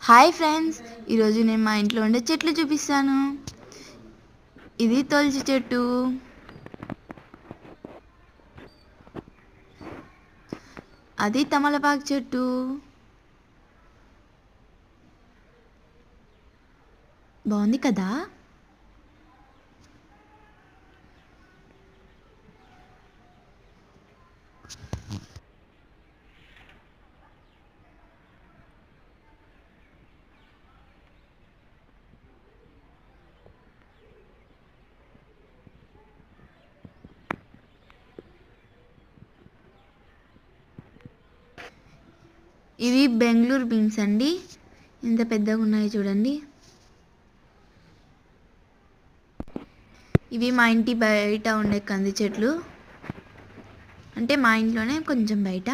Hi friends, ఈరోజు నేను మా ఇంట్లో ఉండే చెట్లు చూపిస్తాను. ఇది తులసి చెట్టు, అది తమలపాకు చెట్టు, బాగుంది కదా. ఇవి బెంగళూరు బీన్స్ అండి, ఎంత పెద్దగా ఉన్నాయో చూడండి. ఇవి మా ఇంటి బయట ఉండే కంది చెట్లు, అంటే మా ఇంట్లోనే కొంచెం బయట.